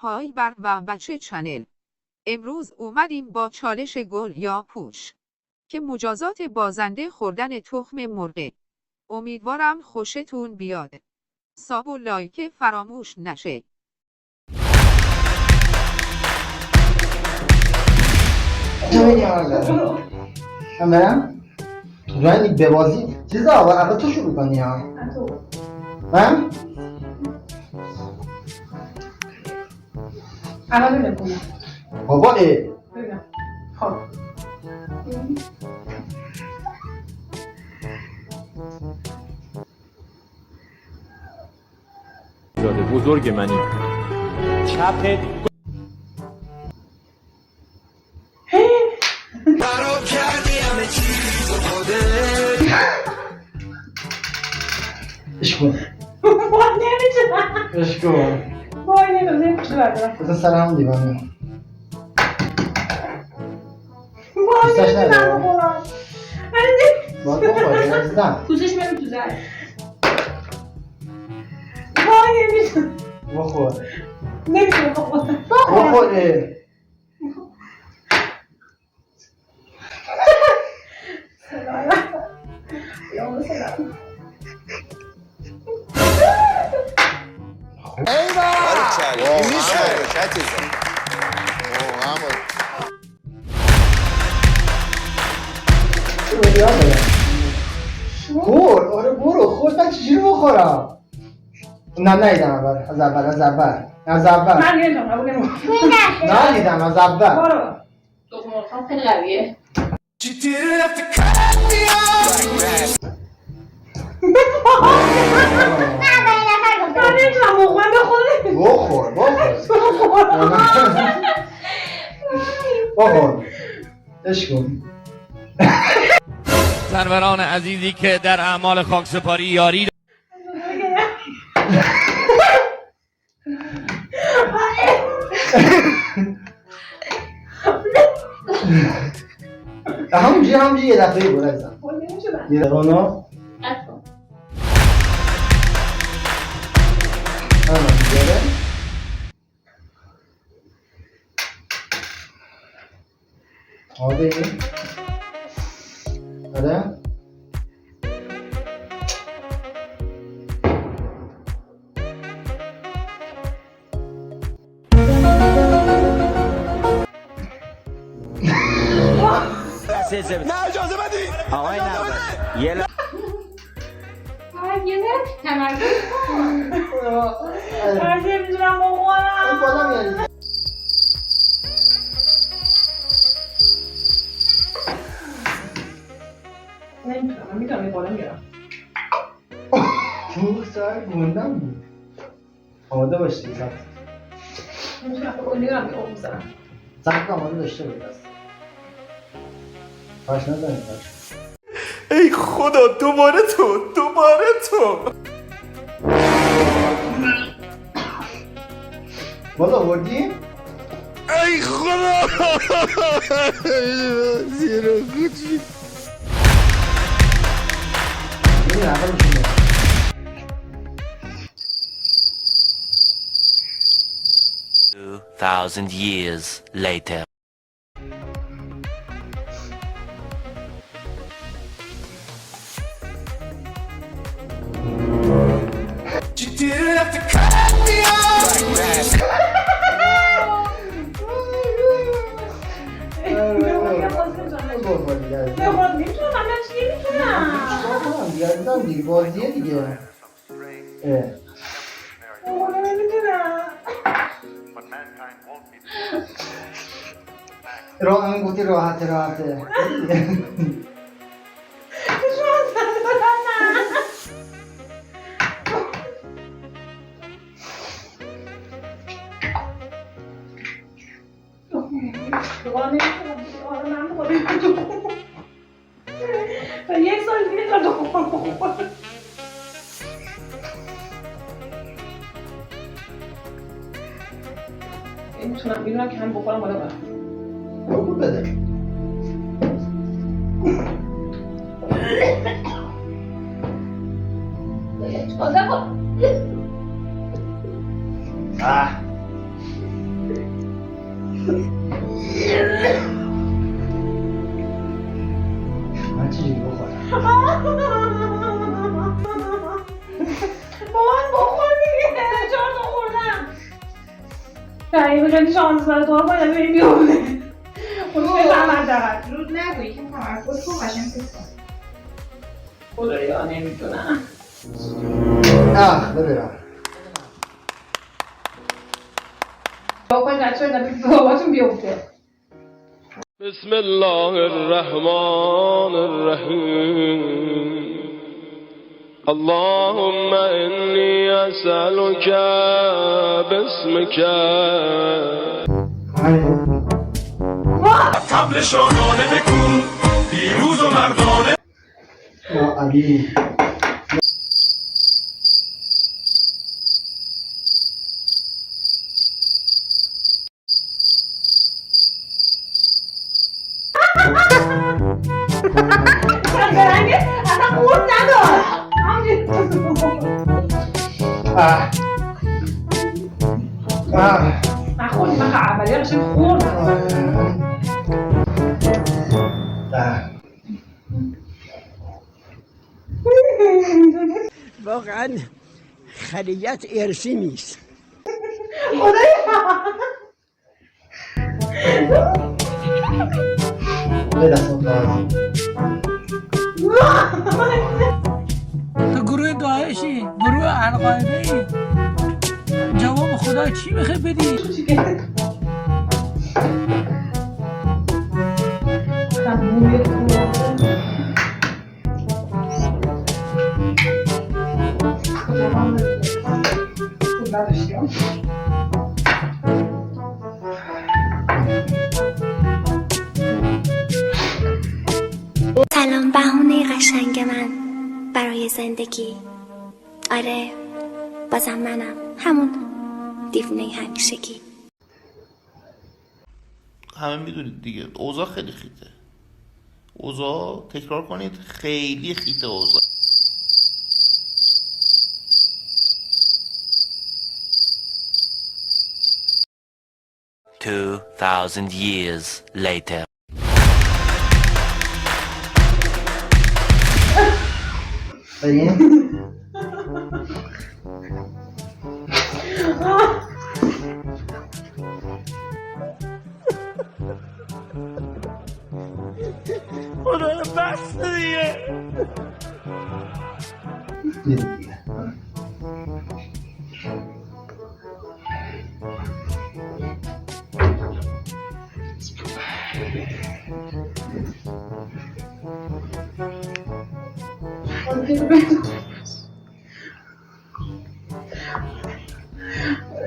های بر و بچه چنل. امروز اومدیم با چالش گل یا پوچ که مجازات بازنده خوردن تخم مرغ. امیدوارم خوشتون بیاد. ساب و لایک فراموش نشه. من برم؟ رانی به بازی چیزا اول تو شروع کنی ها. من؟ الان نمی‌کنم. بابا ببینم. خب. زاده بزرگ منی چپ برام کردی همه چیز و اشکون وای نمی‌تونم. اشکون وای نمی‌تونم. بزن سر هم دیوانه وای دوستش نداره؟ نمی‌تونم بخورم. باید بخوری عزیزم پوزش بریم تو زد. وای نمی‌تونم. بخور نمی‌تونم بخورم. بخور خور آره برو خور من چجوری بخورم نه نیدم از اول من نمی‌تونم قبول نمی‌کنم. نه دیدم از اول برو. تخم مرغ خیلی قویه. من نمی‌تونم بخورم به خودم. بخور بخور اشکون سروران عزیزی که در اعمال خاکسپاری یاری همونجوری یه دفعه بود عزیزم یه دفعه اونو آده آره نه اجازه بدید آقای نوبت یه یه تمرکز کن. من نمی‌تونم بخورم. بادم یعنی نمی‌تونم. من می‌تونم یه بالا میارم. تو سر گوندم بود آماده باشی سب نمی‌تونم بخورم. می‌دونم که اون می‌زنم. سب آماده داشته بود دست پاش نزنید پاش ای خدا دوباره تو باز آوردی؟ ای خدا زیرو گوچی ببین اول بشونه 2000 years later You didn't have to cut me off like that. دیگه بازیه دیگه راه گفتی راحته یک سال دیگه تا دوم میتونم میدونم که هم بخورم بالا برم بگو بده تازه کن نه بگردی شانس داره تو رو باید بریم بیرونه خود بفهمد دارد رود نگویی که تمرکز کن قشنگ فکر کن. خدایا نمیدونم ببرم با کن بچه ها باباتون بیفته بسم الله الرحمن الرحیم اللهم انی اسألک باسمک طبل شادانه بکن پیروز و مردانه یا علی برنگه اصلا خورد ندار نخوردی من اولی قشنگ خورد واقعا خلیت ارسی نیست تو گروه داعشی گروه القاعده ای جواب خدا چی میخوای بدی؟ سلام بهونه قشنگ من برای زندگی. آره بازم منم همون دیوونه همیشگی. همه میدونید دیگه اوضاع خیلی خیته. اوضاع تکرار کنید خیلی خیته اوضاع. $2,000 years later. خدا بس دیگه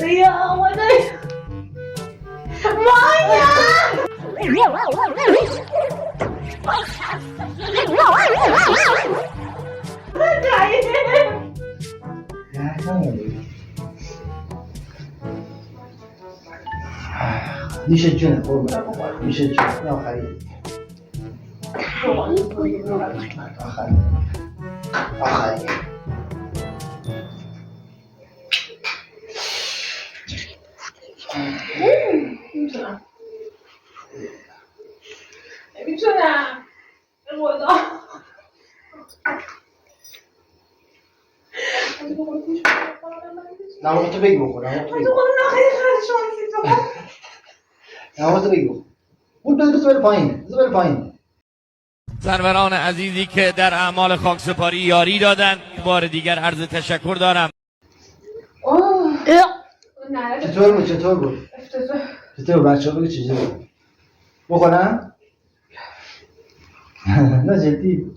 ریا آماده مانیا میشه جونه قربان میشه جونه آخری آخری نمیتونم خدا نمازتو بگی بخور نمازتو بگی نمازتو بگی بخور بود بذار بره پایین سروران عزیزی که در اعمال خاکسپاری یاری دادن بار دیگر عرض تشکر دارم. چطور بود چطور بچه ها بگه چجوری بود بخورم؟ نه جدی